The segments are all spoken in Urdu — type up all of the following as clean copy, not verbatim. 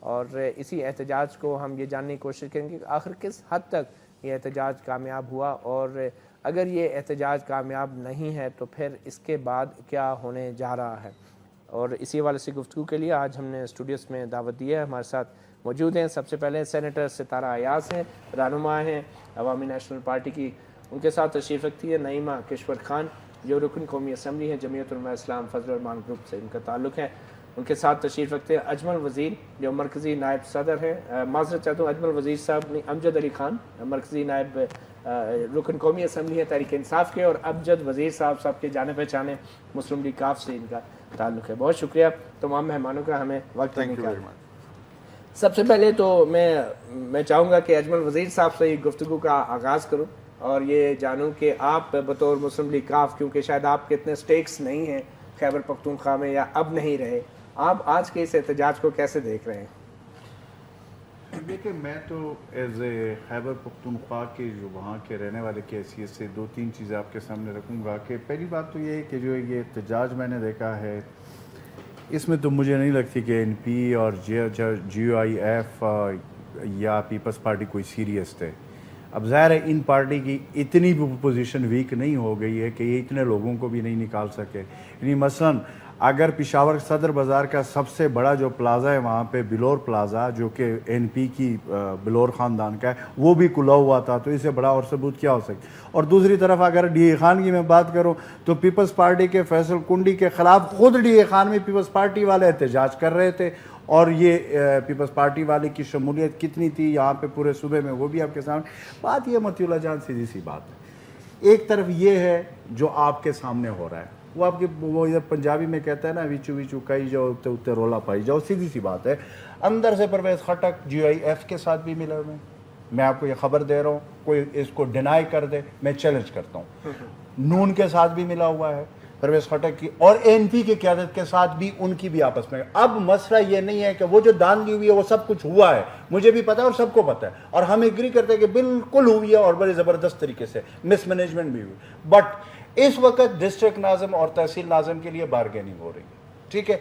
اور اسی احتجاج کو ہم یہ جاننے کی کوشش کریں گے کہ آخر کس حد تک یہ احتجاج کامیاب ہوا، اور اگر یہ احتجاج کامیاب نہیں ہے تو پھر اس کے بعد کیا ہونے جا رہا ہے۔ اور اسی حوالے سے گفتگو کے لیے آج ہم نے اسٹوڈیوز میں دعوت دی ہے، ہمارے ساتھ موجود ہیں سب سے پہلے سینیٹر ستارہ ایاز ہیں، رہنما ہیں عوامی نیشنل پارٹی کی، ان کے ساتھ تشریف رکھتی ہے نعیمہ کشور خان جو رکن قومی اسمبلی ہے جمعیت علماء اسلام فضل الرحمان گروپ سے ان کا تعلق ہے، ان کے ساتھ تشریف رکھتے ہیں اجمل وزیر جو مرکزی نائب صدر ہیں، معذرت چاہتا ہوں اجمل وزیر صاحب نہیں، امجد علی خان مرکزی نائب رکن قومی اسمبلی ہے تحریک انصاف کے، اور امجد وزیر صاحب کے جانے پہچانے مسلم لیگ کاف سے ان کا تعلق ہے۔ بہت شکریہ تمام مہمانوں کا ہمیں وقت دینے کا۔ سب سے پہلے تو میں چاہوں گا کہ اجمل وزیر صاحب سے گفتگو کا آغاز کروں اور یہ جانوں کہ آپ بطور مسلم لیگ کاف، کیونکہ شاید آپ کے اتنے سٹیکس نہیں ہیں خیبر پختونخوا میں یا اب نہیں رہے، آپ آج کے اس احتجاج کو کیسے دیکھ رہے ہیں؟ دیکھیں، میں تو ایز اے خیبر پختونخوا کے جو وہاں کے رہنے والے کی حیثیت سے دو تین چیزیں آپ کے سامنے رکھوں گا کہ پہلی بات تو یہ ہے کہ جو یہ احتجاج میں نے دیکھا ہے اس میں تو مجھے نہیں لگتی کہ این پی اور جی آئی ایف یا پیپلز پارٹی کوئی سیریس تھے۔ اب ظاہر ہے ان پارٹی کی اتنی بھی پوزیشن ویک نہیں ہو گئی ہے کہ یہ اتنے لوگوں کو بھی نہیں نکال سکے، یعنی مثلاً اگر پشاور صدر بازار کا سب سے بڑا جو پلازا ہے وہاں پہ بلور پلازا جو کہ این پی کی بلور خاندان کا ہے وہ بھی کھلا ہوا تھا، تو اس سے بڑا اور ثبوت کیا ہو سکتا؟ اور دوسری طرف اگر ڈی اے خان کی میں بات کروں تو پیپلز پارٹی کے فیصل کنڈی کے خلاف خود ڈی اے خان میں پیپلز پارٹی والے احتجاج کر رہے تھے، اور یہ پیپلز پارٹی والے کی شمولیت کتنی تھی یہاں پہ پورے صوبے میں وہ بھی آپ کے سامنے۔ بات یہ مطیع اللہ جان سیدھی سی بات ہے، ایک طرف یہ ہے جو آپ کے سامنے ہو رہا ہے، وہ آپ کے وہ ادھر پنجابی میں کہتا ہے نا ویچو ویچو کئی جاؤ اتنے رولا پائی جاؤ، سیدھی سی بات ہے۔ اندر سے پرویز خٹک جی آئی ایف کے ساتھ بھی ملا ہوئے، میں آپ کو یہ خبر دے رہا ہوں، کوئی اس کو ڈینائی کر دے میں چیلنج کرتا ہوں۔ نون کے ساتھ بھی ملا ہوا ہے پرویز خٹک کی، اور این پی کی قیادت کے ساتھ بھی ان کی بھی آپس میں۔ اب مسئلہ یہ نہیں ہے کہ وہ جو داندلی ہوئی ہے وہ سب کچھ ہوا ہے، مجھے بھی پتا ہے اور سب کو پتا ہے، اور ہم ایگری کرتے ہیں کہ بالکل ہوئی ہے اور بڑے زبردست طریقے سے مس مینجمنٹ بھی ہوئی، بٹ اس وقت ڈسٹرکٹ ناظم اور تحصیل ناظم کے لیے بارگیننگ ہو رہی ہے، ٹھیک ہے،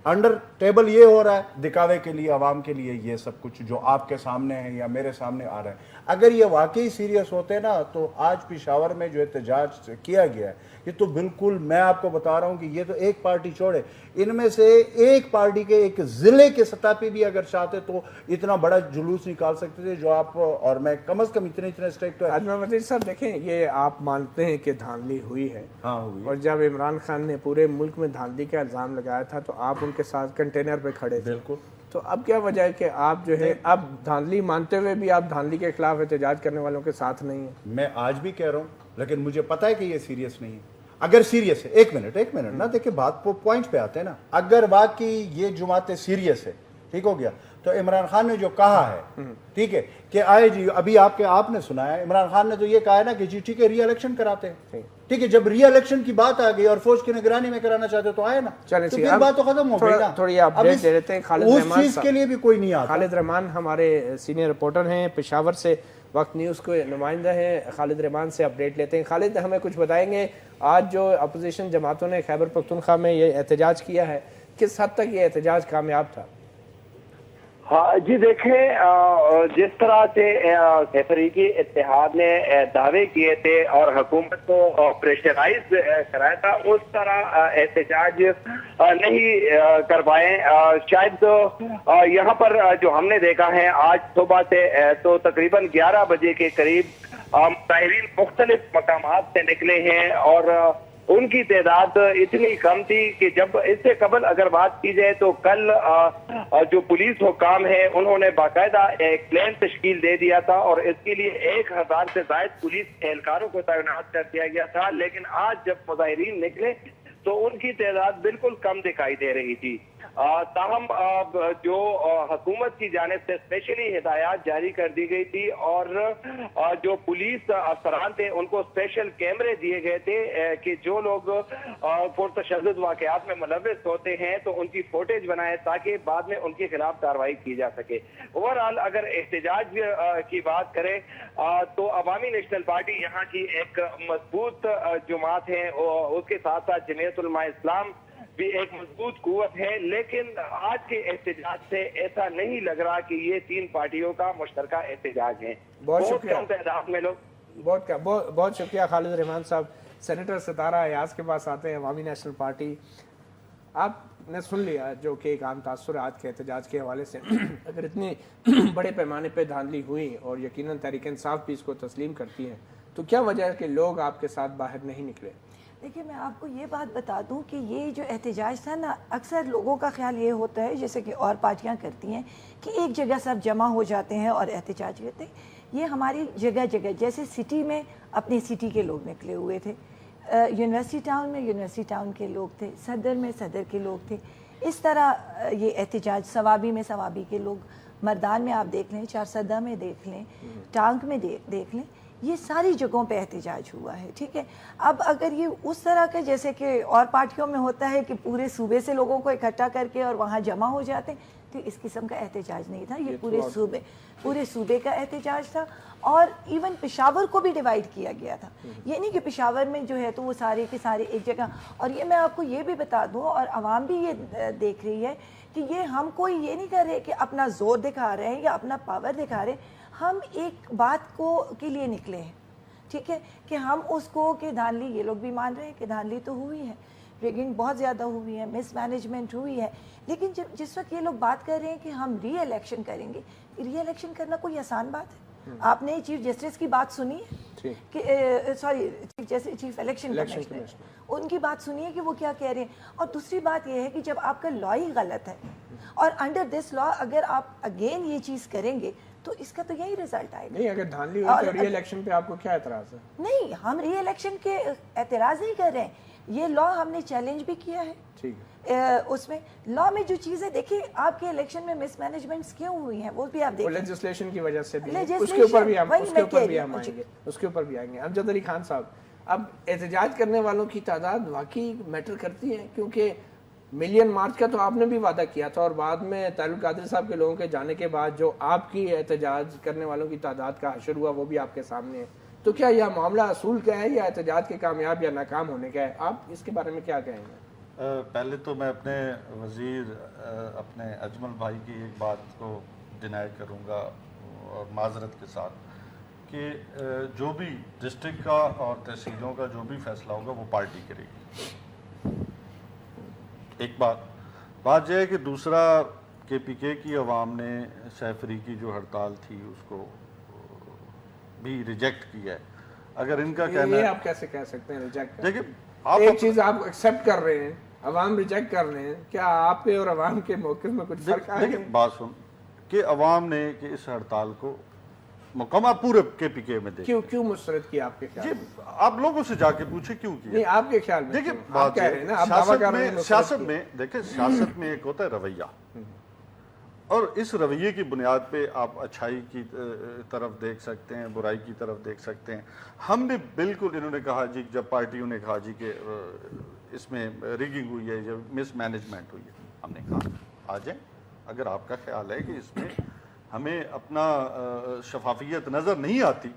انڈر ٹیبل یہ ہو رہا ہے دکھاوے کے لیے عوام کے لیے یہ سب کچھ جو آپ کے سامنے ہے یا میرے سامنے آ رہا ہے۔ اگر یہ واقعی سیریس ہوتے نا تو آج پشاور میں جو احتجاج کیا گیا ہے یہ تو بالکل، میں آپ کو بتا رہا ہوں کہ یہ تو ایک پارٹی چھوڑے، ان میں سے ایک پارٹی کے ایک ضلع کے سطح پہ بھی اگر چاہتے تو اتنا بڑا جلوس نکال سکتے تھے جو آپ، اور میں کم از کم اتنے اسٹیک تو ہے۔ اجمل وزیر صاحب دیکھیں، یہ آپ مانتے ہیں کہ دھاندلی ہوئی ہے، ہاں ہوئی، اور جب عمران خان نے پورے ملک میں دھاندلی کا الزام لگایا تھا تو آپ ان کے ساتھ کنٹینر پہ کھڑے تھے، بالکل، تو اب کیا وجہ ہے کہ آپ جو ہے اب دھاندلی مانتے ہوئے بھی آپ دھاندلی کے خلاف احتجاج کرنے والوں کے ساتھ نہیں ہیں؟ میں آج بھی کہہ رہا ہوں، لیکن مجھے پتا ہے کہ یہ سیریس نہیں ہے۔ اگر سیریس ہے، ایک منٹ نا، دیکھیں بات پوائنٹ پہ آتے ہیں نا، اگر واقعی یہ جماعتیں سیریس ہے، ٹھیک ہو گیا، تو عمران خان نے جو کہا ہے، ٹھیک ہے، کہ آئے جی ابھی آپ نے سنا ہے عمران خان نے تو یہ کہا ہے نا کہ جی ٹھیک ہے ری الیکشن کراتے ہیں، ٹھیک ہے، جب ری الیکشن کی بات آ گئی اور فوج کی نگرانی میں کرانا چاہتے تو آئے نا، تو پھر بات تو ختم ہو گئی نا۔ تھوڑی اپڈیٹ دے دیتے ہیں، خالد اس رحمان چیز کے لیے بھی کوئی نہیں آتا۔ خالد رحمان ہمارے سینئر رپورٹر ہیں پشاور سے، وقت نیوز کے نمائندہ ہیں، خالد رحمان سے اپڈیٹ لیتے ہیں۔ خالد ہمیں کچھ بتائیں گے، آج جو اپوزیشن جماعتوں نے خیبر پختونخوا میں یہ احتجاج کیا ہے کس حد تک یہ احتجاج کامیاب تھا؟ ہاں جی، دیکھیں جس طرح سے فریقی اتحاد نے دعوے کیے تھے اور حکومت کو پریشرائز کرایا تھا اس طرح احتجاج نہیں کروائے۔ شاید یہاں پر جو ہم نے دیکھا ہے آج صبح سے تو تقریباً 11 بجے کے قریب مظاہرین مختلف مقامات سے نکلے ہیں، اور ان کی تعداد اتنی کم تھی کہ جب اس سے قبل اگر بات کی جائے تو کل جو پولیس حکام ہے انہوں نے باقاعدہ ایک پلان تشکیل دے دیا تھا اور اس کے لیے 1000 سے زائد پولیس اہلکاروں کو تعینات کر دیا گیا تھا، لیکن آج جب مظاہرین نکلے تو ان کی تعداد بالکل کم دکھائی دے رہی تھی۔ تاہم جو حکومت کی جانب سے اسپیشلی ہدایات جاری کر دی گئی تھی اور جو پولیس افسران تھے ان کو اسپیشل کیمرے دیے گئے تھے کہ جو لوگ پرتشدد واقعات میں ملوث ہوتے ہیں تو ان کی فوٹیج بنائے تاکہ بعد میں ان کے خلاف کارروائی کی جا سکے۔ اوورآل اگر احتجاج کی بات کریں تو عوامی نیشنل پارٹی یہاں کی ایک مضبوط جماعت ہے، اس کے ساتھ ساتھ جمعیت علماء اسلام بھی ایک مضبوط قوت ہے، لیکن آج کے احتجاج سے ایسا نہیں لگ رہا کہ یہ تین پارٹیوں کا مشترکہ احتجاج ہے. بہت شکریہ. کم تعداد میں لوگ. بہت شکریہ خالد الرحمان صاحب. سینیٹر ستارہ ایاز کے پاس آتے ہیں. عوامی نیشنل پارٹی، آپ نے سن لیا جو کہ ایک عام تاثر آج کے احتجاج کے حوالے سے. اگر اتنے بڑے پیمانے پہ دھاندلی ہوئی اور یقیناً تحریک انصاف بھی اس کو تسلیم کرتی ہے، تو کیا وجہ ہے کہ لوگ آپ کے ساتھ باہر نہیں نکلے؟ دیکھیے میں آپ کو یہ بات بتا دوں کہ یہ جو احتجاج تھا نا، اکثر لوگوں کا خیال یہ ہوتا ہے جیسے کہ اور پارٹیاں کرتی ہیں کہ ایک جگہ سب جمع ہو جاتے ہیں اور احتجاج کرتے ہیں. یہ ہماری جگہ جگہ، جیسے سٹی میں اپنی سٹی کے لوگ نکلے ہوئے تھے، یونیورسٹی ٹاؤن میں یونیورسٹی ٹاؤن کے لوگ تھے، صدر میں صدر کے لوگ تھے. اس طرح یہ احتجاج ثوابی میں ثوابی کے لوگ، مردان میں آپ دیکھ لیں، چارسدہ میں دیکھ لیں، ٹانک میں دیکھ لیں، یہ ساری جگہوں پہ احتجاج ہوا ہے. ٹھیک ہے، اب اگر یہ اس طرح کا جیسے کہ اور پارٹیوں میں ہوتا ہے کہ پورے صوبے سے لوگوں کو اکٹھا کر کے اور وہاں جمع ہو جاتے ہیں، تو اس قسم کا احتجاج نہیں تھا. یہ پورے صوبے کا احتجاج تھا. اور ایون پشاور کو بھی ڈیوائیڈ کیا گیا تھا. یہ نہیں کہ پشاور میں جو ہے تو وہ سارے کے سارے ایک جگہ. اور یہ میں آپ کو یہ بھی بتا دوں، اور عوام بھی یہ دیکھ رہی ہے کہ یہ ہم کوئی یہ نہیں کر رہے کہ اپنا زور دکھا رہے ہیں یا اپنا پاور دکھا رہے ہیں. ہم ایک بات کے لیے نکلے ہیں، ٹھیک ہے، کہ ہم اس کو کہ دھاندلی، یہ لوگ بھی مان رہے ہیں کہ دھاندلی تو ہوئی ہے، ریگنگ بہت زیادہ ہوئی ہے، مس مینجمنٹ ہوئی ہے. لیکن جس وقت یہ لوگ بات کر رہے ہیں کہ ہم ری الیکشن کریں گے، ری الیکشن کرنا کوئی آسان بات ہے؟ آپ نے چیف جسٹس کی بات سنی ہے کہ چیف الیکشن کمشنر، ان کی بات سنی ہے کہ وہ کیا کہہ رہے ہیں. اور دوسری بات یہ ہے کہ جب آپ کا لا ہی غلط ہے اور انڈر دس لا اگر آپ اگین یہ چیز کریں گے تو اس کا تو یہی رزلٹ آئے گا. نہیں، اگر دھاندلی ہوئی تو ری الیکشن پہ آپ کو کیا اعتراض ہے؟ نہیں، ہم ری الیکشن کے اعتراض نہیں کر رہے ہیں. یہ لا ہم نے چیلنج بھی کیا ہے. ٹھیک ہے، اس میں لا میں جو چیزیں دیکھیں، آپ کے الیکشن میں مس مینجمنٹس کیوں ہوئی ہیں وہ بھی آپ دیکھیں. لیجسلیشن کی وجہ سے بھی، اس کے اوپر بھی ہم آئیں گے. امجد علی خان صاحب، اب احتجاج کرنے والوں کی تعداد واقعی میٹر کرتی ہے؟ کیونکہ ملین مارچ کا تو آپ نے بھی وعدہ کیا تھا، اور بعد میں طاہر القادری صاحب کے لوگوں کے جانے کے بعد جو آپ کی احتجاج کرنے والوں کی تعداد کا حشر ہوا وہ بھی آپ کے سامنے ہے. تو کیا یہ معاملہ اصول کا ہے یا احتجاج کے کامیاب یا ناکام ہونے کا ہے؟ آپ اس کے بارے میں کیا کہیں گے؟ پہلے تو میں اپنے وزیر اپنے اجمل بھائی کی ایک بات کو ڈینائی کروں گا اور معذرت کے ساتھ کہ جو بھی ڈسٹرکٹ کا اور تحصیلوں کا جو بھی فیصلہ ہوگا وہ پارٹی کرے گی. ایک بات یہ ہے کہ دوسرا کے پی کے کی عوام نے سیفری کی جو ہڑتال تھی اس کو بھی ریجیکٹ کیا ہے. اگر ان کا کہنا ہے، آپ کیسے کہہ سکتے ہیں ریجیکٹ؟ دیکھیں ایک چیز آپ ایکسیپٹ کر رہے ہیں، عوام ریجیکٹ کر رہے ہیں، کیا آپ کے اور عوام کے موقف میں کچھ فرق آئے؟ دیکھیں بات سن کہ عوام نے کہ اس ہڑتال کو مکمل پورے کے پی کے میں دیکھیں کیوں مسترد کیا آپ کے خیال میں؟ آپ لوگوں سے جا کے پوچھیں کیوں کیا. نہیں، آپ کے خیال میں دیکھیں آپ کہہ رہے ہیں نا، آپ دعویٰ کر رہے ہیں سیاست میں دیکھیں سیاست میں ایک ہوتا ہے رویہ، اور اس رویے کی بنیاد پہ آپ اچھائی کی طرف دیکھ سکتے ہیں، برائی کی طرف دیکھ سکتے ہیں. ہم نے بالکل، انہوں نے کہا جی، جب پارٹیوں نے کہا جی کہ اس میں ریگنگ ہوئی ہے یا مس مینجمنٹ ہوئی ہے، ہم نے کہا آ جائیں. اگر آپ کا خیال ہے کہ اس میں ہمیں اپنا شفافیت نظر نہیں آتی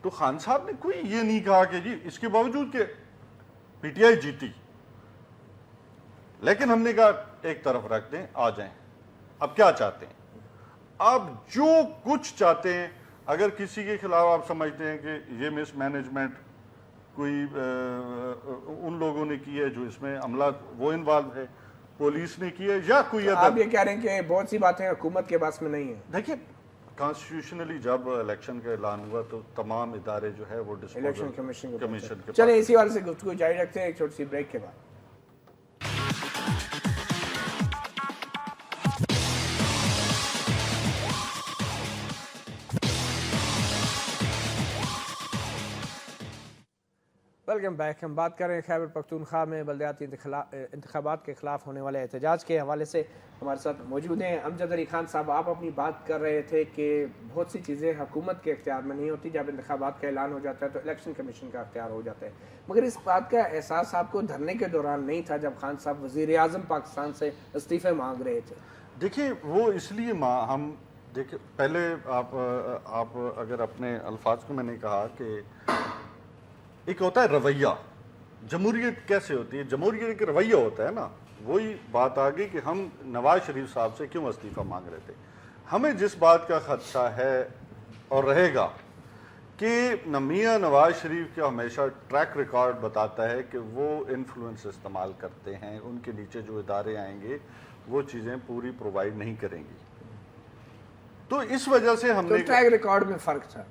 تو خان صاحب نے کوئی یہ نہیں کہا کہ جی اس کے باوجود کہ پی ٹی آئی جیتی، لیکن ہم نے کہا ایک طرف رکھ دیں، آ جائیں. اب کیا چاہتے ہیں؟ آپ جو کچھ چاہتے ہیں. اگر کسی کے خلاف آپ سمجھتے ہیں کہ یہ مس مینجمنٹ کوئی ان لوگوں نے کی ہے جو اس میں عملہ وہ انوالو ہے، پولیس نے کی ہے یا کوئی آپ یہ کہہ رہے ہیں کہ بہت سی باتیں حکومت کے پاس میں نہیں ہیں. دیکھیں کانسٹیٹیوشنلی جب الیکشن کا اعلان ہوا تو تمام ادارے جو ہے وہ الیکشن کمیشن کے چلیں اسی والے سے گفتگو جاری رکھتے ہیں ایک چھوٹی سی بریک کے بعد. Welcome back. ہم بات کر رہے ہیں خیبر پختونخوا میں بلدیاتی انتخابات کے خلاف ہونے والے احتجاج کے حوالے سے. ہمارے ساتھ موجود ہیں امجد علی خان صاحب. آپ اپنی بات کر رہے تھے کہ بہت سی چیزیں حکومت کے اختیار میں نہیں ہوتی، جب انتخابات کا اعلان ہو جاتا ہے تو الیکشن کمیشن کا اختیار ہو جاتا ہے. مگر اس بات کا احساس آپ کو دھرنے کے دوران نہیں تھا جب خان صاحب وزیر اعظم پاکستان سے استعفے مانگ رہے تھے؟ دیکھیں وہ اس لیے ہم دیکھیں پہلے آپ اگر اپنے الفاظ کو میں نے کہا کہ ایک ہوتا ہے رویہ جمہوریت کیسے ہوتی ہے؟ جمہوریت ایک رویہ ہوتا ہے نا. وہی بات آ گئی کہ ہم نواز شریف صاحب سے کیوں استعفیٰ مانگ رہے تھے. ہمیں جس بات کا خدشہ ہے اور رہے گا کہ میاں نواز شریف کا ہمیشہ ٹریک ریکارڈ بتاتا ہے کہ وہ انفلوئنس استعمال کرتے ہیں, ان کے نیچے جو ادارے آئیں گے وہ چیزیں پوری پرووائڈ نہیں کریں گی. تو اس وجہ سے ہم نے ٹریک ریکارڈ میں فرق تھا.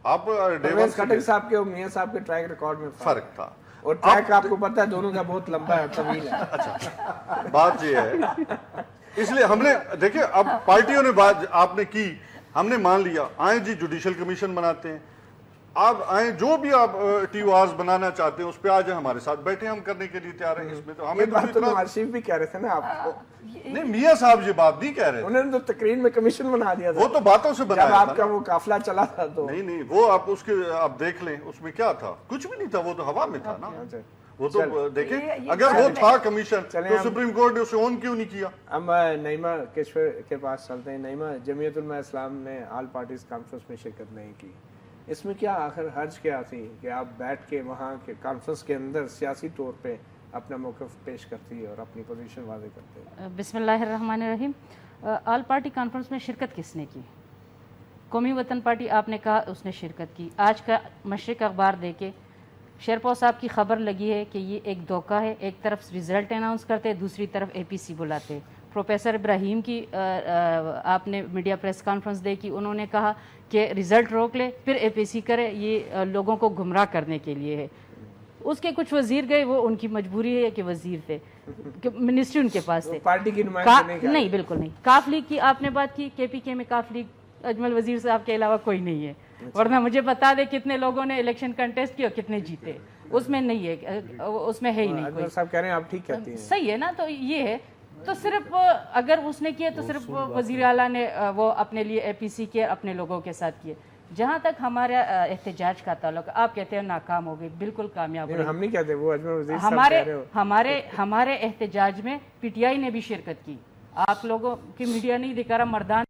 آپ پرویز خٹک صاحب کے اور میاں صاحب کے ٹریک ریکارڈ میں فرق تھا, اور ٹریک آپ کو پتہ ہے دونوں کا بہت لمبا ہے, طویل ہے. اچھا بات یہ ہے, اس لیے ہم نے دیکھیں اب پارٹیوں نے بات آپ نے کی, ہم نے مان لیا آئیں جی جوڈیشل کمیشن بناتے ہیں, آپ آئیں جو بھی آپ ٹی او آرز بنانا چاہتے ہیں اس پہ آ جائیں ہمارے ساتھ بیٹھے, ہم کرنے کے لیے تیار ہیں. اس میں تو ہمیں بات تو نواز شریف بھی کہہ رہے تھے نا آپ کو. نہیں میاں صاحب یہ بات نہیں کہہ رہے, انہوں نے تو تقریر میں کمیشن بنا دیا تھا, وہ تو باتوں سے بنایا جب آپ کا وہ قافلہ چلا تھا تو. نہیں وہ آپ اس کے آپ دیکھ لیں اس میں کیا تھا, کچھ بھی نہیں تھا, وہ تو ہوا میں تھا نا. وہ تو دیکھیں اگر وہ تھا کمیشن تو سپریم کورٹ نے اسے آن کیوں نہیں کیا. ہم نعیمہ کشور کے پاس چلتے ہیں. نعیمہ, جمعیت علماء اسلام نے آل پارٹیز کانفرنس میں شرکت نہیں کی, اس میں کیا آخر حرج کیا تھی کہ آپ بیٹھ کے وہاں کے کانفرنس کے اندر سیاسی طور پہ اپنا موقف پیش کرتی اور اپنی پوزیشن واضح کرتے؟ بسم اللہ الرحمن الرحیم. آل پارٹی کانفرنس میں شرکت کس نے کی؟ قومی وطن پارٹی آپ نے کہا اس نے شرکت کی. آج کا مشرق اخبار دے کے شیرپور صاحب کی خبر لگی ہے کہ یہ ایک دھوکہ ہے, ایک طرف رزلٹ اناؤنس کرتے دوسری طرف اے پی سی بلاتے. پروفیسر ابراہیم کی آپ نے میڈیا پریس کانفرنس دے کی, انہوں نے کہا کہ رزلٹ روک لے پھر اے پی سی کرے, یہ لوگوں کو گمراہ کرنے کے لیے ہے. اس کے کچھ وزیر گئے, وہ ان کی مجبوری ہے کہ وزیر تھے, منسٹری ان کے پاس تھے, پارٹی کی نمائندگی نہیں بالکل نہیں. کاف لیگ کی آپ نے بات کی, کے پی کے میں کاف لیگ اجمل وزیر صاحب کے علاوہ کوئی نہیں ہے, ورنہ مجھے بتا دے کتنے لوگوں نے الیکشن کنٹیسٹ کیا اور کتنے جیتے, اس میں نہیں ہے, اس میں ہے ہی نہیں کوئی. صاحب کہہ رہے ہیں آپ ٹھیک کہتی ہیں, صحیح ہے نا. تو یہ ہے, تو صرف اگر اس نے کیا تو صرف وزیر اعلیٰ نے وہ اپنے لیے اے پی سی کیے, اپنے لوگوں کے ساتھ کیے. جہاں تک ہمارا احتجاج کا تعلق, آپ کہتے ہیں ناکام ہو گئی, بالکل کامیاب ہو گئی. ہم نہیں کہتے, وہ اجمل وزیر صاحب کہہ رہے ہو. ہمارے احتجاج میں پی ٹی آئی نے بھی شرکت کی. آپ لوگوں کی میڈیا نہیں دکھا رہا, مردان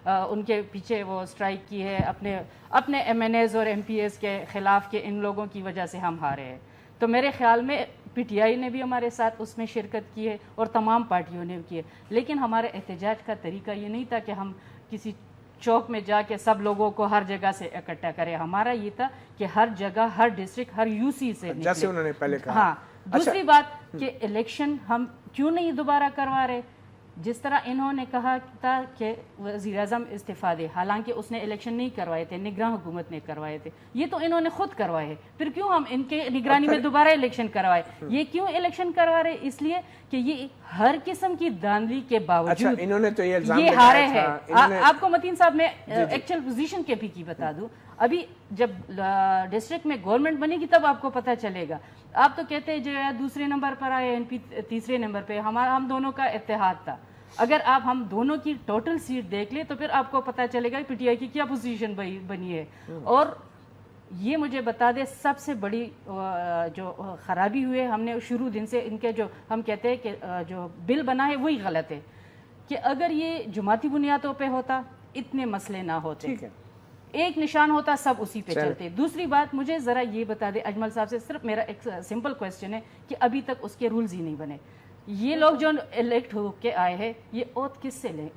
ان کے پیچھے وہ اسٹرائک کی ہے, اپنے ایم این ایز اور ایم پی ایز کے خلاف کے ان لوگوں کی وجہ سے ہم ہارے ہیں. تو میرے خیال میں پی ٹی آئی نے بھی ہمارے ساتھ اس میں شرکت کی ہے اور تمام پارٹیوں نے کی ہے. لیکن ہمارے احتجاج کا طریقہ یہ نہیں تھا کہ ہم کسی چوک میں جا کے سب لوگوں کو ہر جگہ سے اکٹھا کریں. ہمارا یہ تھا کہ ہر جگہ, ہر ڈسٹرکٹ, ہر یو سی سے جیسے انہوں نے پہلے کہا. ہاں, دوسری بات کہ الیکشن ہم کیوں نہیں دوبارہ کروا رہے. جس طرح انہوں نے کہا تھا کہ وزیر اعظم استعفیٰ دے, حالانکہ اس نے الیکشن نہیں کروائے تھے, نگراں حکومت نے کروائے تھے. یہ تو انہوں نے خود کروائے ہیں, پھر کیوں ہم ان کے نگرانی میں دوبارہ الیکشن کروائے. یہ کیوں الیکشن کروا رہے؟ اس لیے کہ یہ ہر قسم کی دھاندلی کے باوجود انہوں نے تو یہ ہارے ہیں. آپ کو متین صاحب میں ایکچوئل پوزیشن کے بھی کی بتا دوں, ابھی جب ڈسٹرکٹ میں گورنمنٹ بنے گی تب آپ کو پتہ چلے گا. آپ تو کہتے ہیں جو دوسرے نمبر پر آئے, این پی تیسرے نمبر پہ, ہم دونوں کا اتحاد تھا. اگر آپ ہم دونوں کی ٹوٹل سیٹ دیکھ لیں تو پھر آپ کو پتہ چلے گا پی ٹی آئی کی کیا پوزیشن بنی ہے. اور یہ مجھے بتا دے سب سے بڑی جو خرابی ہوئے, ہم نے شروع دن سے ان کے جو ہم کہتے ہیں کہ جو بل بنا ہے وہی غلط ہے, کہ اگر یہ جماعتی بنیادوں پہ ہوتا اتنے مسئلے نہ ہوتے. ایک نشان ہوتا سب اسی پہ چلتے. دوسری بات مجھے ذرا یہ بتا دے اجمل صاحب سے, صرف میرا ایک سمپل کویسچن ہے کہ ابھی تک اس کے رولز ہی نہیں بنے. یہ لوگ جو الیکٹ ہو کے آئے ہیں یہ اوت کس سے لیں,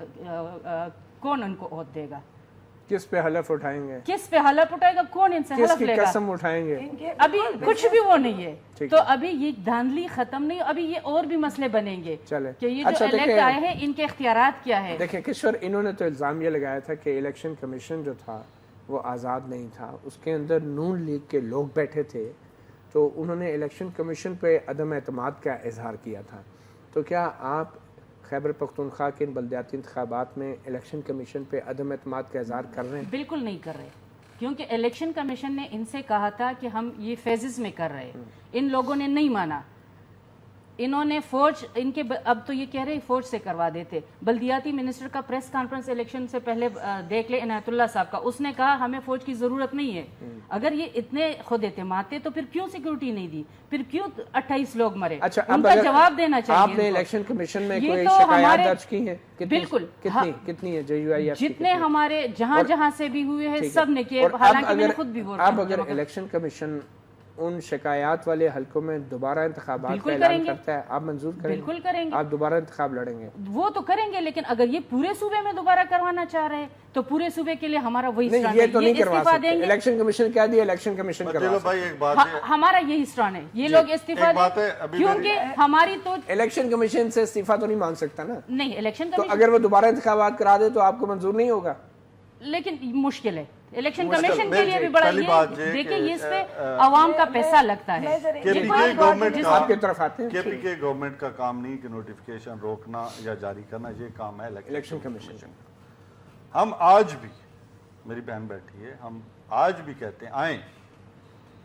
کون ان کو اوت دے گا, کس پہ حلف اٹھائیں گے, کس پہ حلف اٹھائے گا, کون ان سے حلف لے گا, قسم اٹھائیں گے. ابھی کچھ بھی وہ نہیں ہے. تو ابھی یہ دھاندلی ختم نہیں, ابھی یہ اور بھی مسئلے بنیں گے کہ یہ جو الیکٹ آئے ہیں ان کے اختیارات کیا ہے. دیکھیں کشور, انہوں نے تو الزام یہ لگایا تھا کہ الیکشن کمیشن جو تھا وہ آزاد نہیں تھا, اس کے اندر نون لیگ کے لوگ بیٹھے تھے, تو انہوں نے الیکشن کمیشن پہ عدم اعتماد کا اظہار کیا تھا. تو کیا آپ خیبر پختونخوا کے ان بلدیاتی انتخابات میں الیکشن کمیشن پہ عدم اعتماد کا اظہار کر رہے ہیں؟ بالکل نہیں کر رہے, کیونکہ الیکشن کمیشن نے ان سے کہا تھا کہ ہم یہ فیزز میں کر رہے ہیں. ان لوگوں نے نہیں مانا. انہوں نے فوج, ان کے اب تو یہ کہہ رہے فوج سے کروا دیتے. بلدیاتی منسٹر کا پریس کانفرنس الیکشن سے پہلے دیکھ لے عنایت اللہ صاحب کا, اس نے کہا ہمیں فوج کی ضرورت نہیں ہے. اگر یہ اتنے خود اعتماد تھے تو پھر کیوں سیکیورٹی نہیں دی, پھر کیوں 28 لوگ مرے؟ ان کا جواب دینا چاہیے. آپ نے الیکشن کمیشن میں کوئی شکایات درج کی ہیں؟ بالکل. کتنی ہے JUIF جتنے ہمارے جہاں سے بھی ہوئے ہیں سب نے کیے, حالانکہ میں نے خود بھی ووٹ. اب اگر الیکشن کمیشن ان شکایات والے حلقوں میں دوبارہ انتخابات کا اعلان کرتا ہے آپ منظور کریں گے؟ بالکل کریں گے. آپ دوبارہ انتخاب لڑیں گے؟ وہ تو کریں گے، لیکن اگر یہ پورے صوبے میں دوبارہ کروانا چاہ رہے ہیں تو پورے صوبے کے لیے ہمارا وہی نہیں، اسٹرانڈ یہ تو نہیں کروا استعفا سکتے. دیں گے. الیکشن کمیشن کیا دیا، الیکشن کمیشن کروا سکتے. ہمارا یہی اسٹرانڈ ہے، یہ لوگ استعفا دیں کیونکہ ہماری تو الیکشن کمیشن سے استعفا تو نہیں مانگ سکتا نا. نہیں، الیکشن تو اگر وہ دوبارہ انتخابات کرا دے تو آپ کو منظور نہیں ہوگا؟ لیکن مشکل ہے. الیکشن کمیشن کے لیے بھی بڑا یہ دیکھیں، یہ اس پہ عوام کا پیسہ لگتا ہے. آپ کی طرف آتے ہیں. کے پی کے گورنمنٹ کا کام نہیں کہ نوٹیفیکیشن روکنا یا جاری کرنا، یہ کام ہے الیکشن کمیشن. ہم آج بھی، میری بہن بیٹھی ہے، ہم آج بھی کہتے ہیں آئیں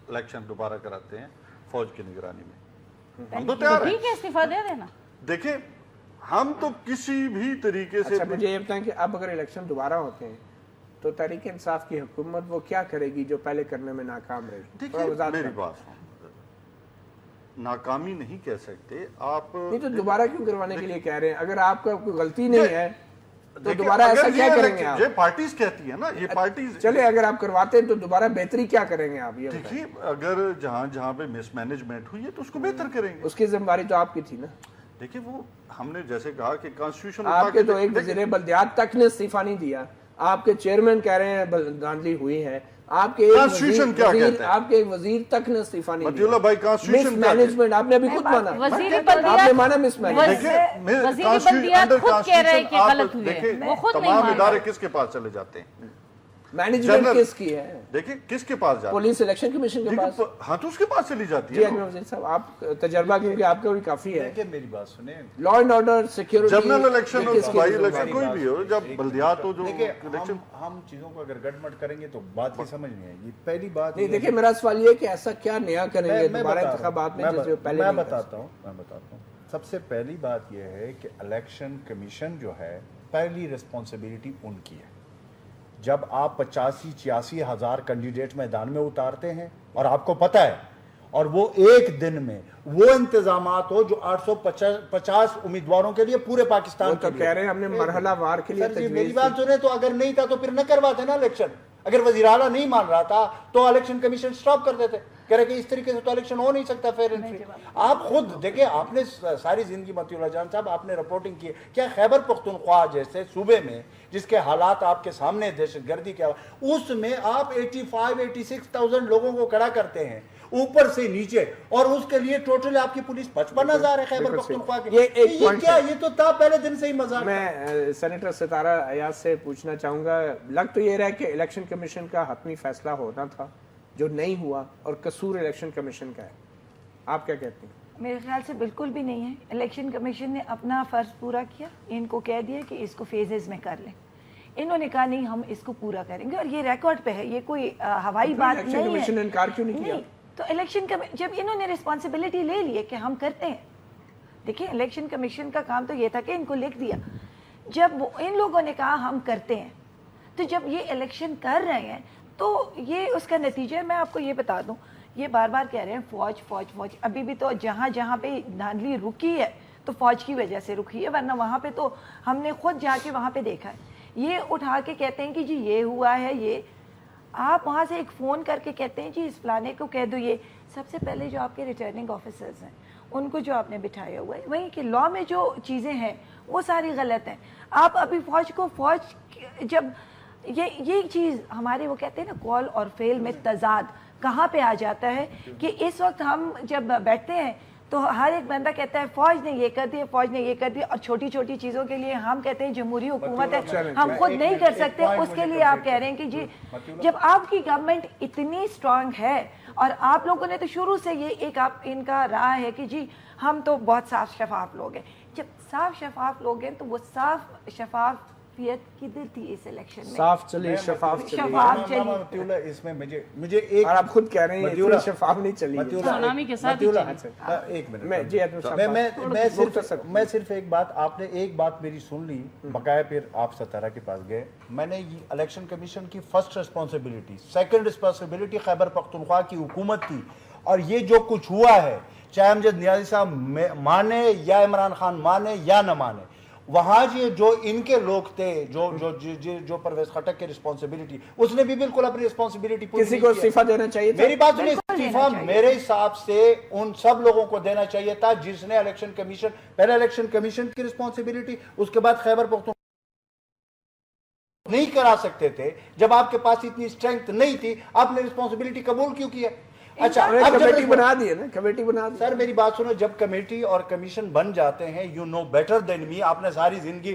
الیکشن دوبارہ کراتے ہیں فوج کی نگرانی میں. ہم تو تیار ہیں. ٹھیک ہے، استعفا دے دینا. دیکھیں ہم تو کسی بھی طریقے سے. مجھے یہ بتائیں کہ اب اگر الیکشن دوبارہ ہوتے ہیں تو تحریک انصاف کی حکومت وہ کیا کرے گی جو پہلے کرنے میں ناکام رہی؟ دیکھیں میری بات سن، ناکامی نہیں کہہ سکتے آپ. نہیں تو دوبارہ کیوں کروانے کے لیے کہہ رہے ہیں؟ اگر آپ کا کوئی غلطی نہیں ہے تو دوبارہ ایسا کیا کریں گے آپ؟ یہ پارٹیز کہتی ہیں نا، یہ پارٹیز. چلے اگر آپ کرواتے ہیں تو دوبارہ بہتری کیا کریں گے آپ؟ یہ دیکھیے اگر جہاں پہ مس مینجمنٹ ہوئی ہے تو اس کو بہتر کریں گے. اس کی ذمہ داری تو آپ کی تھی نا. دیکھیں وہ ہم نے جیسے کہا کہ کانسٹیٹیوشن آپ کے تو ایک وزیر بلدیات تک نے استعفا نہیں دیا. آپ کے چیئرمین کہہ رہے ہیں دھاندلی ہوئی ہے. آپ کے ایک وزیر تک نے استعفا نہیں دیا. مس مینجمنٹ آپ نے ابھی خود مانا. آپ نے مانا مس مینجمنٹ خود کہہ رہے ہیں کہ غلط ہوئی ہے. وہ خود نہیں تمام ادارے کس کے پاس چلے جاتے ہیں؟ مینجمنٹ کس کی ہے؟ دیکھیں کس کے پاس جاتے ہیں؟ پولیس الیکشن کمیشن کے پاس. ہاں تو اس کے پاس چلی جاتی جی ہے. وزیر صاحب آپ تجربہ کیونکہ آپ کا بھی کافی ہے. میری بات سنیں، law and order security general election ہو، صوبائی الیکشن کوئی بھی ہو، جب بلدیات ہو جو ہم چیزوں کو اگر گڑمٹ کریں گے تو بات کی سمجھ نہیں آئے گی. پہلی بات نہیں، دیکھیں میرا سوال یہ ہے کہ ایسا کیا نیا کریں گے دوبارہ انتخابات میں جیسے پہلے؟ میں بتاتا ہوں. سب سے پہلی بات یہ ہے کہ الیکشن کمیشن جو ہے پہلی ریسپانسبلٹی ان کی ہے. جب آپ 85-86 ہزار کینڈیڈیٹ میدان میں اتارتے ہیں اور آپ کو پتہ ہے، اور وہ ایک دن میں وہ انتظامات ہو جو 850 امیدواروں کے لیے پورے پاکستان تو کہہ رہے ہیں ہم نے مرحلہ وار کے لیے تجویز. میری بات سنیں، تو اگر نہیں تھا تو پھر نہ کرواتے نا الیکشن. اگر وزیر اعلیٰ نہیں مان رہا تھا تو الیکشن کمیشن سٹاپ کر دیتے، کہہ رہے کہ اس طریقے سے تو الیکشن ہو نہیں سکتا فیئر اینڈ فری. آپ خود دیکھیں، آپ نے ساری زندگی متی اللہ جان صاحب آپ نے رپورٹنگ کی ہے. کیا خیبر پختونخوا جیسے صوبے میں جس کے حالات آپ کے سامنے دہشت گردی کیا، اس میں آپ 85-86,000 لوگوں کو کھڑا کرتے ہیں اوپر سے نیچے، اور اس کے لیے ٹوٹل آپ کی پولیس 55,000 ہے خیبر پختونخوا کی. یہ تو تھا پہلے دن سے ہی مذاق. میں سینیٹر ستارہ ایاز سے پوچھنا چاہوں گا، لگ تو یہ رہا کہ الیکشن کمیشن کا حتمی فیصلہ ہونا تھا جو نہیں ہوا، اور قصور الیکشن کمیشن کا ہے. آپ کیا کہتے ہیں؟ میرے خیال سے بالکل بھی نہیں ہے. الیکشن کمیشن نے اپنا فرض پورا کیا، ان کو کہہ دیا کہ اس کو فیزز میں کر لیں. انہوں نے کہا نہیں ہم اس کو پورا کریں گے، اور یہ ریکارڈ پہ ہے، یہ کوئی ہوائی بات نہیں ہے. الیکشن کمیشن نے انکار کیوں نہیں کیا؟ تو الیکشن جب انہوں نے رسپانسبلٹی لے لی ہے کہ ہم کرتے ہیں. دیکھیں الیکشن کمیشن کا کام تو یہ تھا کہ ان کو لکھ دیا. جب ان لوگوں نے کہا ہم کرتے ہیں، تو جب یہ الیکشن کر رہے ہیں تو یہ اس کا نتیجہ میں آپ کو یہ بتا دوں. یہ بار بار کہہ رہے ہیں فوج فوج فوج. ابھی بھی تو جہاں پہ دھاندلی رکی ہے تو فوج کی وجہ سے رکی ہے، ورنہ وہاں پہ تو ہم نے خود جا کے وہاں پہ دیکھا ہے. یہ اٹھا کے کہتے ہیں کہ جی یہ ہوا ہے، یہ آپ وہاں سے ایک فون کر کے کہتے ہیں جی اس فلانے کو کہہ دو. یہ سب سے پہلے جو آپ کے ریٹرننگ آفیسرز ہیں ان کو جو آپ نے بٹھایا ہوا ہے، وہیں کہ لا میں جو چیزیں ہیں وہ ساری غلط ہیں. آپ ابھی فوج جب یہ چیز ہمارے وہ کہتے ہیں نا کال اور فیل میں تضاد کہاں پہ آ جاتا ہے کہ اس وقت ہم جب بیٹھتے ہیں تو ہر ایک بندہ کہتا ہے فوج نے یہ کر دیا، فوج نے یہ کر دیا، اور چھوٹی چھوٹی چیزوں کے لیے ہم کہتے ہیں جمہوری حکومت ہے ہم خود نہیں کر سکتے. اس کے لیے آپ کہہ رہے ہیں کہ جی جب آپ کی گورنمنٹ اتنی اسٹرانگ ہے، اور آپ لوگوں نے تو شروع سے یہ ایک آپ ان کا رہا ہے کہ جی ہم تو بہت صاف شفاف لوگ ہیں. جب صاف شفاف لوگ ہیں تو وہ صاف شفافیت کدھر تھی اس الیکشن میں؟ صاف چلی، شفاف چلی. اس میں مجھے ایک، اور آپ خود کہہ رہے ہیں شفاف نہیں چلی. سونامی کے ساتھ ایک منٹ میں صرف ایک بات، آپ نے ایک بات میری سن لی، بقایا پھر آپ ستارہ کے پاس گئے. میں نے الیکشن کمیشن کی first responsibility, second responsibility Khyber Pakhtunkhwa کی حکومت کی. اور یہ جو کچھ ہوا ہے، چاہے امجد نیازی صاحب مانے یا عمران خان مانے یا نہ مانے، وہاں جو ان کے لوگ تھے جو پرویز خٹک کی رسپانسبلٹی، اس نے بھی بالکل اپنی رسپانسبلٹی پوری کسی کو استعفیٰ دینا چاہیے تھا؟ میری بات سنیں، استعفیٰ میرے حساب سے ان سب لوگوں کو دینا چاہیے تھا جس نے الیکشن کمیشن، پہلے الیکشن کمیشن کی رسپانسبلٹی، اس کے بعد خیبر پختونخوا نہیں کرا سکتے تھے. جب آپ کے پاس اتنی اسٹرینتھ نہیں تھی، آپ نے رسپانسبلٹی قبول کیوں کیا؟ اچھا کمیٹی بنا دی ہے نا، کمیٹی بنا دی. سر میری بات سنو، جب کمیٹی اور کمیشن بن جاتے ہیں، یو نو بیٹر دین می، آپ نے ساری زندگی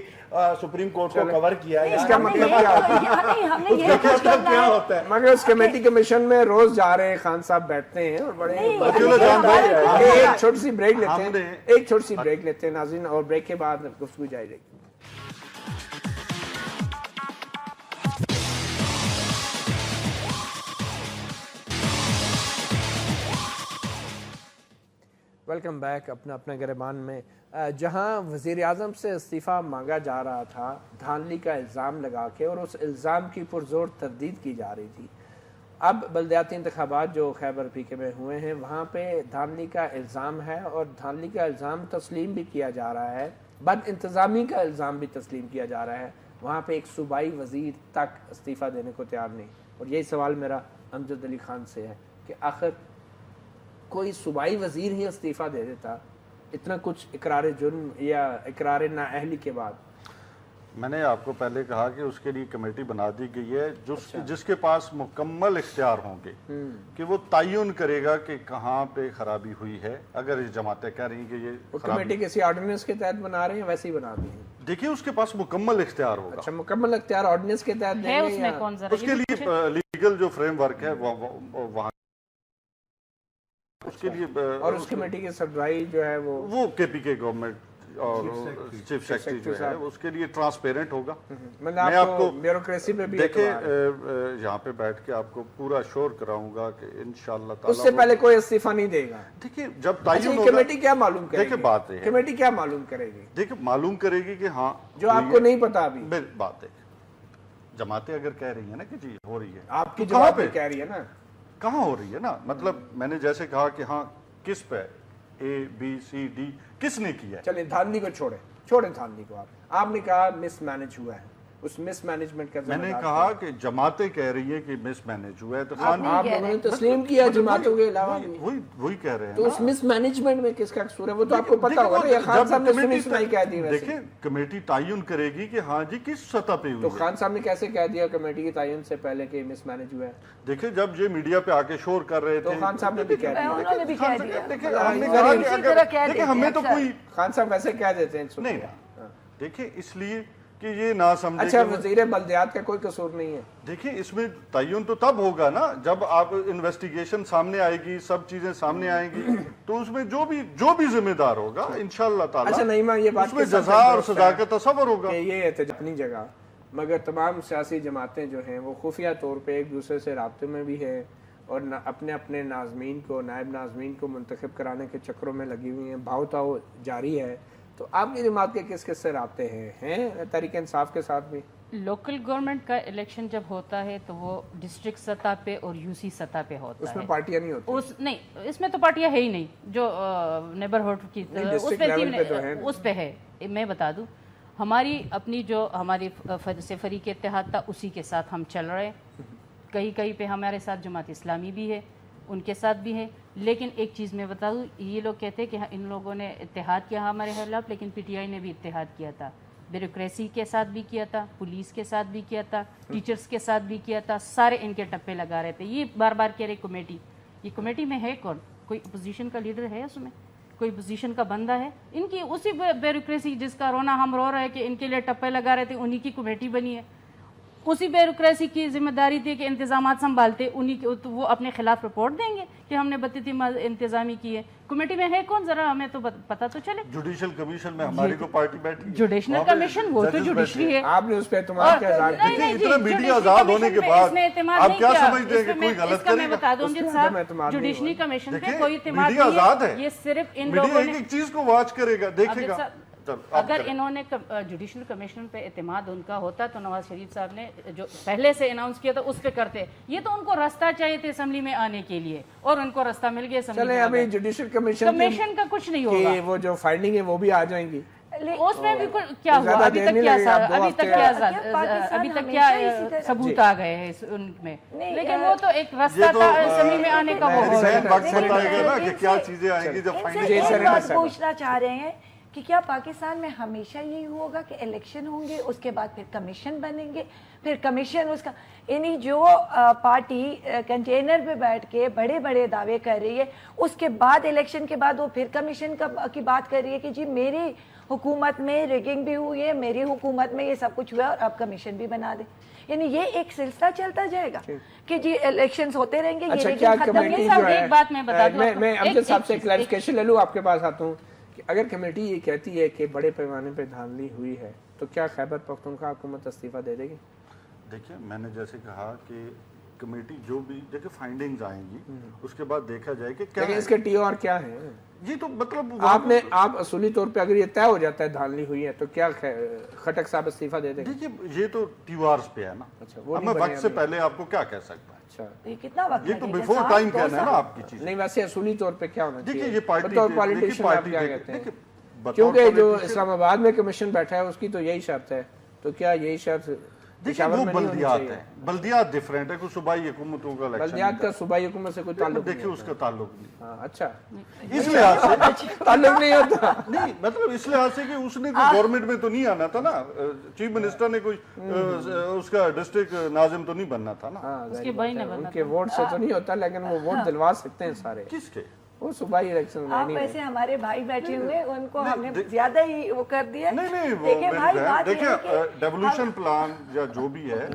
سپریم کورٹ کو کور کیا ہے، اس کا مطلب کیا ہوتا ہے؟ مگر اس کمیٹی کمیشن میں روز جا رہے ہیں، خان صاحب بیٹھتے ہیں اور بڑے ایک چھوٹی سی بریک لیتے ہیں ناظرین، اور بریک کے بعد گفتگو جاری رہے گی. ویلکم بیک اپنا گریبان میں. جہاں وزیر اعظم سے استعفیٰ مانگا جا رہا تھا دھاندلی کا الزام لگا کے، اور اس الزام کی پرزور تردید کی جا رہی تھی، اب بلدیاتی انتخابات جو خیبر PK میں ہوئے ہیں وہاں پہ دھاندلی کا الزام ہے، اور دھاندلی کا الزام تسلیم بھی کیا جا رہا ہے، بد انتظامی کا الزام بھی تسلیم کیا جا رہا ہے. وہاں پہ ایک صوبائی وزیر تک استعفیٰ دینے کو تیار نہیں. اور یہی سوال میرا امجد علی خان سے ہے کہ آخر کوئی صوبائی وزیر ہی استعفیٰ دے دیتا اتنا کچھ اقرار جرم یا اقرار نااہلی کے بعد؟ میں نے آپ کو پہلے کہا کہ اس کے لیے کمیٹی بنا دی گئی ہے جس کے پاس مکمل اختیار ہوں گے کہ وہ تعین کرے گا کہ کہاں پہ خرابی ہوئی ہے. اگر اس جماعتیں کہہ رہی ہیں کہ یہ کمیٹی کسی آرڈیننس کے تحت بنا رہے ہیں ویسے ہی بنا دی ہیں؟ دیکھیے اس کے پاس مکمل اختیار ہوگا. اچھا، مکمل اختیار آرڈیننس کے تحت ہے اس میں کون اس کے لیے لیگل جو فریم ورک ہے وہاں اس کے لیے، اور اس کمیٹی کی سربراہی جو ہے وہ KP کے گورنمنٹ اور چیف سیکرٹری جو ہے اس کے لیے ٹرانسپیرنٹ ہوگا. میں آپ کو بیوروکریسی پہ بھی دیکھیں یہاں پہ بیٹھ کے آپ کو پورا شور کراؤں گا کہ انشاءاللہ تعالی اس سے پہلے کوئی استعفیٰ نہیں دے گا. دیکھیں جب تعین ہوگا کمیٹی کیا معلوم کرے گی؟ دیکھیں بات ہے، کمیٹی کیا معلوم کرے گی؟ دیکھیں معلوم کرے گی کہ ہاں جو آپ کو نہیں پتا ابھی. بات ہے، جماعتیں اگر کہہ رہی ہیں نا کہ جی ہو رہی ہے، آپ کی جماعت پہ کہہ رہی ہے نا، کہاں ہو رہی ہے نا؟ مطلب میں نے جیسے کہا کہ ہاں کس پہ ABCD کس نے کیا ہے. چلیں دھاندلی کو چھوڑیں دھاندلی کو. آپ نے کہا مس مینج ہوا ہے، اس مس مینجمنٹ کا میں نے کہا کہ جماعتیں کہہ رہی ہیں کہ مس مینج ہوا ہے، تو آپ لوگوں نے تسلیم کیا جماعتوں کے علاوہ بھی. وہی کہہ رہے ہیں. تو اس مس مینجمنٹ میں کس کا قصور ہے وہ تو آپ کو پتا ہوگا نا. خان صاحب نے سنی سنائی کہہ دی. دیکھیں کمیٹی تعین کرے گی کہ ہاں جی کس سطح پہ ہوئی. تو خان صاحب نے کیسے کہہ دیا کمیٹی کی تعین سے پہلے کہ مس مینج ہوا ہے؟ دیکھیں جب یہ میڈیا پہ آ کے شور کر رہے تھے تو خان صاحب نے بھی کہہ دیا. دیکھیں ہمیں تو کوئی خان صاحب ویسے کہہ دیتے ہیں. نہیں دیکھیں اس لیے کہ یہ نہ سمجھے. اچھا وزیر بلدیات کا کوئی قصور نہیں ہے؟ دیکھیں اس میں تعین تو تب ہوگا نا جب آپ انویسٹیگیشن سامنے آئے گی، سب چیزیں سامنے آئیں گی، تو اس میں جو بھی ذمہ دار ہوگا انشاءاللہ تعالی اچھا نعیمہ یہ بات اس میں جزا اور سزا کا تصور ہوگا. یہ احتجاج اپنی جگہ، مگر تمام سیاسی جماعتیں جو ہیں وہ خفیہ طور پہ ایک دوسرے سے رابطے میں بھی ہیں اور اپنے ناظمین کو، نائب ناظمین کو منتخب کرانے کے چکروں میں لگی ہوئی ہیں. بھاؤ تاؤ جاری ہے. تو آپ کی جماعت کے کس سے رابطے ہیں تحریک انصاف کے ساتھ بھی؟ لوکل گورنمنٹ کا الیکشن جب ہوتا ہے تو وہ ڈسٹرکٹ سطح پہ اور UC سطح پہ ہوتا ہے. اس میں پارٹیاں نہیں ہوتی؟ نہیں، اس میں تو پارٹیاں ہے ہی نہیں. جو نیبرہڈ کی اس پہ ہے. میں بتا دوں ہماری اپنی جو ہماری فریق اتحاد تھا اسی کے ساتھ ہم چل رہے ہیں. کہیں پہ ہمارے ساتھ جماعت اسلامی بھی ہے، ان کے ساتھ بھی ہے. لیکن ایک چیز میں بتا دوں، یہ لوگ کہتے ہیں کہ ان لوگوں نے اتحاد کیا ہمارے خلاف، لیکن PTI نے بھی اتحاد کیا تھا. بیوروکریسی کے ساتھ بھی کیا تھا، پولیس کے ساتھ بھی کیا تھا، ٹیچرز کے ساتھ بھی کیا تھا. سارے ان کے ٹپے لگا رہے تھے. یہ بار بار کہہ رہے کمیٹی، یہ کمیٹی میں ہے کون؟ کوئی اپوزیشن کا لیڈر ہے اس میں؟ کوئی اپوزیشن کا بندہ ہے؟ ان کی اسی بیوروکریسی جس کا رونا ہم رو رہے کہ ان کے لیے ٹپے لگا رہے تھے، انہی کی کمیٹی بنی ہے. اسی بیوروکریسی کی ذمہ داری تھی کہ انتظامات سنبھالتے، انہی تو وہ اپنے خلاف رپورٹ دیں گے کہ ہم نے بدترتیب انتظامی کی ہے. کمیٹی میں ہے کون؟ ذرا ہمیں تو پتہ تو چلے. جوڈیشل کمیشن میں ہماری کو پارٹی بیٹھی. جوڈیشل کمیشن وہ تو جوڈیشری ہے. آپ نے اس پہ اعتماد کیا ظاہر کیا؟ اتنا میڈیا آزاد ہونے کے بعد آپ کیا سمجھتے ہیں کہ کوئی غلط کرے گا؟ میں بتا دوں امجد صاحب، جوڈیشنل کمیشن پہ کوئی اعتماد نہیں ہے. یہ صرف ان لوگوں نے ایک چیز کو واچ کرے گا، دیکھے گا. اگر انہوں نے جوڈیشل کمیشن پہ اعتماد ان کا ہوتا تو نواز شریف صاحب نے جو پہلے سے اناؤنس کیا تھا اس پہ کرتے. یہ تو ان کو راستہ چاہیے تھے اسمبلی میں آنے کے لیے، اور ان کو راستہ مل گیا اسمبلی میں. چلیں ابھی جوڈیشل کمیشن کا کچھ نہیں ہوگا. وہ جو فائنڈنگ ہے وہ بھی آ جائیں گی. اس میں بھی کیا ہوا ابھی تک کیا ثبوت آ گئے ہیں ان میں، لیکن وہ تو ایک راستہ تھا اسمبلی میں آنے کا، وہ کیا چیزیں آئیں گی جب پوچھنا چاہ رہے ہیں کہ کیا پاکستان میں ہمیشہ یہی ہوگا کہ الیکشن ہوں گے، اس کے بعد پھر کمیشن بنیں گے، پھر کمیشن اس کا، یعنی جو پارٹی کنٹینر پہ بیٹھ کے بڑے بڑے دعوے کر رہی ہے، اس کے بعد الیکشن کے بعد وہ پھر کمیشن کی بات کر رہی ہے کہ جی میری حکومت میں ریگنگ بھی ہوئی ہے، میری حکومت میں یہ سب کچھ ہوا ہے اور اب کمیشن بھی بنا دیں. یعنی یہ ایک سلسلہ چلتا جائے گا کہ جی الیکشنز ہوتے رہیں گے. اچھا کیا کمیٹی جو ہے، ایک بات میں بتا دوں، میں امجد صاحب سے کلیریفیکیشن لے لوں، آپ کے پاس آتا ہوں کہ اگر کمیٹی یہ کہتی ہے کہ بڑے پیمانے پہ دھاندلی ہوئی ہے تو کیا خیبر پختونخوا حکومت استعفیٰ دے دے گی؟ دیکھیں میں نے جیسے کہا کہ کمیٹی جو بھی دیکھیں فائنڈنگز آئیں گی، اس کے بعد دیکھا جائے کہ کیا اس کے ٹی او آر کیا ہے. یہ تو مطلب آپ اصولی طور پہ اگر یہ طے ہو جاتا ہے دھاندلی ہوئی ہے تو کیا خٹک صاحب استعفیٰ دے دیں گے؟ دیکھیے یہ تو ٹی او آرز پہ ہے نا. اچھا اب میں وقت سے پہلے آپ کو کیا کہہ سکتا ہے؟ اچھا کتنا وقت یہ تو بیفور ٹائم کہنا ہے نا آپ کی چیز. نہیں ویسے اصولی طور پہ کیا ہونا چاہیے؟ دیکھیے یہ پارٹی کیونکہ جو اسلام آباد میں کمیشن بیٹھا ہے اس کی تو یہی شرط ہے، تو کیا یہی شرط دیکھیں وہ بلدیات ہیں، بلدیات ڈیفرنٹ ہے، کوئی صوبائی حکومتوں کا الیکشن بلدیات کا صوبائی حکومت سے کوئی تعلق نہیں. دیکھیں اس کا تعلق نہیں. اچھا اس لحاظ سے تعلق نہیں ہوتا، نہیں مطلب اس لحاظ سے کہ اس نے کوئی گورنمنٹ میں تو نہیں آنا تھا نا، چیف منسٹر نے کوئی اس کا ڈسٹرکٹ ناظم تو نہیں بننا تھا نا. ان کے ووٹ سے تو نہیں ہوتا، لیکن وہ ووٹ دلوا سکتے ہیں سارے. کس کے؟ وہ صوبائی الیکشن میں آپ نہیں ایسے ہمارے بھائی بیٹھے ہوئے ان کو ہم نے زیادہ ہی وہ کر دیا. نہیں دیکھیں ڈیولوشن پلان یا جو بھی ہے،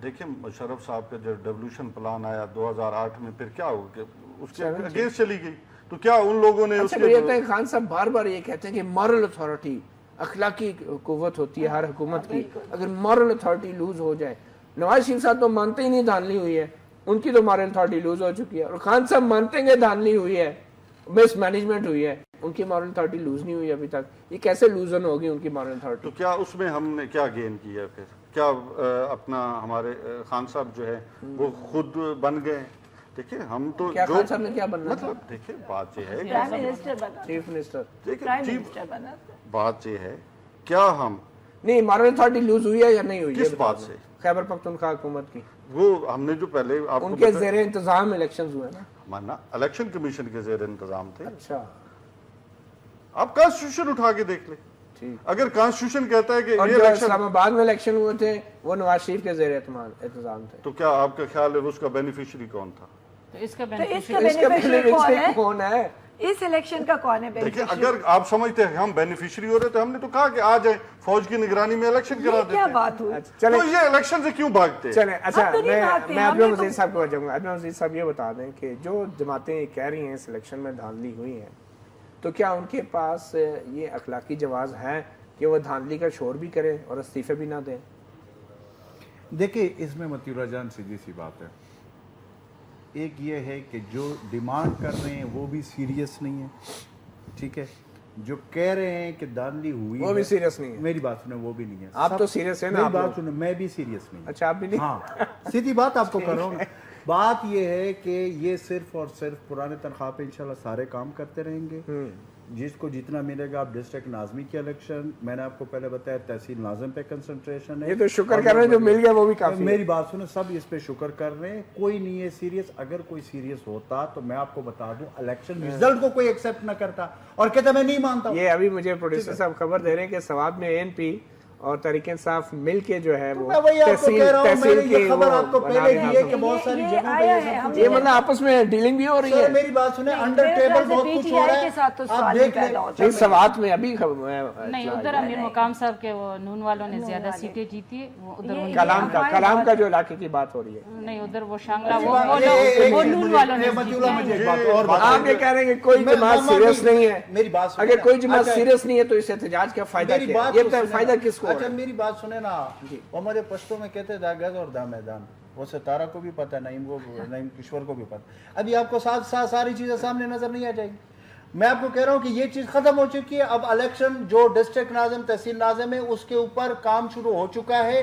دیکھیں مشرف صاحب کا جب ڈیولوشن پلان آیا 2008 میں، پھر کیا ہو کہ اس کے اگینسٹ چلی گئی، تو کیا ان لوگوں نے اس کے خان صاحب بار بار یہ کہتے ہیں کہ مورل اتھارٹی اخلاقی قوت ہوتی ہے ہر حکومت کی، اگر مورل اتھارٹی لوز ہو جائے، نواز شریف صاحب تو مانتے ہی نہیں دھاندلی ہوئی ہے، ان کی تو مورل اتھارٹی لوز ہو چکی ہے، اور خان صاحب مانتے ہیں دھاندلی ہوئی ہے، مس مینجمنٹ ہوئی ہے، ان کی مورل اتھارٹی لوز نہیں ہوئی ابھی تک. یہ کیسے لوزن ہوگی ان کی مورل اتھارٹی؟ تو کیا اس میں ہم نے کیا گین کیا پھر؟ کیا اپنا ہمارے خان صاحب جو ہے وہ خود بن گئے؟ دیکھیں ہم تو کیا خان صاحب نے کیا بننا تھا؟ مطلب دیکھیں بات یہ ہے چیف منسٹر، بات یہ ہے کیا ہم نہیں مورل اتھارٹی لوز ہوئی ہے یا نہیں ہوئی؟ کس بات سے؟ خیبر پختونخوا حکومت کی. وہ ہم نے جو پہلے آپ ان کے زیر انتظام الیکشنز ہوئے نا، ماننا الیکشن کمیشن کے زیر انتظام تھے. اچھا آپ کانسٹیٹیوشن اٹھا کے دیکھ لیں، اگر کانسٹیٹیوشن کہتا ہے کہ اور جو اسلام آباد میں الیکشن ہوئے تھے وہ نواز شریف کے زیر انتظام تھے، تو کیا آپ کا خیال ہے اس کا بینیفیشری کون تھا؟ اس کا بینیفیشری کون ہے؟ اس الیکشن کا کون ہے دیکھیں اگر آپ سمجھتے ہیں ہم بینیفیشری ہو رہے تو ہم نے تو کہا کہ آ جائیں فوج کی نگرانی میں الیکشن کرا دیتے. کیا بات ہوئی؟ تو یہ الیکشن سے کیوں بھاگتے؟ چلیں اچھا میں اپنے وزیر صاحب کو جاؤں گا. اپنے وزیر صاحب یہ بتا دیں کہ جو جماعتیں کہہ رہی ہیں اس الیکشن میں دھاندلی ہوئی ہیں، تو کیا ان کے پاس یہ اخلاقی جواز ہے کہ وہ دھاندلی کا شور بھی کریں اور استعفے بھی نہ دیں؟ دیکھیں اس میں متی اللہ جان سیدھی سی بات ہے. ایک یہ ہے کہ جو ڈیمانڈ کر رہے ہیں وہ بھی سیریس نہیں ہے، ٹھیک ہے، جو کہہ رہے ہیں کہ دھاندلی ہوئی وہ بھی سیریس نہیں ہے. میری بات سنیں، وہ بھی نہیں ہے. آپ تو سیریس ہیں نا. میری بات سنیں، میں بھی سیریس نہیں. اچھا آپ بھی نہیں؟ ہاں سیدھی بات آپ کو کر رہا ہوں. بات یہ ہے کہ یہ صرف اور صرف پرانے تنخواہ پہ انشاءاللہ سارے کام کرتے رہیں گے. جس کو جتنا ملے گا. آپ ڈسٹرکٹ ناظمی کی الیکشن میں نے آپ کو پہلے بتایا تحصیل ناظم پہ کنسنٹریشن ہے. یہ تو شکر کر رہے ہیں جو مل گیا وہ بھی کافی. میری بات سنیں، سب اس پہ شکر کر رہے ہیں، کوئی نہیں ہے سیریس. اگر کوئی سیریس ہوتا تو میں آپ کو بتا دوں الیکشن ریزلٹ کو کوئی ایکسیپٹ نہ کرتا اور کہتا میں نہیں مانتا. یہ ابھی مجھے پروڈیوسر صاحب خبر دے رہے ہیں کہ سوات میں ANP اور تحریک انصاف مل کے جو ہے وہ تحصیل کی خبر آپ کو پہلے دی ہے کہ بہت ساری جگہوں پہ یہ مطلب آپس میں ڈیلنگ بھی ہو رہی ہے. میری بات سنیں، انڈر ٹیبل بہت کچھ ہو رہا ہے. آپ دیکھ لیں سوات میں ابھی نہیں، ادھر امیر مقام صاحب کے وہ نون والوں نے زیادہ سیٹیں جیتی ہے. وہ ادھر کلام کا جو علاقے کی بات ہو رہی ہے. نہیں ادھر وہ شانگلہ وہ نون والوں نے. آپ یہ کہہ رہے ہیں کہ کوئی جماعت سیریس نہیں ہے. میری بات اگر کوئی جماعت سیریس نہیں ہے تو اس احتجاج کا فائدہ کیا؟ یہ فائدہ کس کو؟ اچھا میری بات سنیں نا، وہ ہمارے پشتوں میں کہتے دا گز اور دا میدان. وہ ستارہ کو بھی پتہ، نعیم کشور کو بھی پتہ. ابھی آپ کو ساری چیزیں سامنے نظر نہیں آ جائے گی. میں آپ کو کہہ رہا ہوں کہ یہ چیز ختم ہو چکی ہے. اب الیکشن جو ڈسٹرکٹ ناظم تحصیل ناظم ہے اس کے اوپر کام شروع ہو چکا ہے.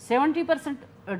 70%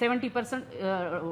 70%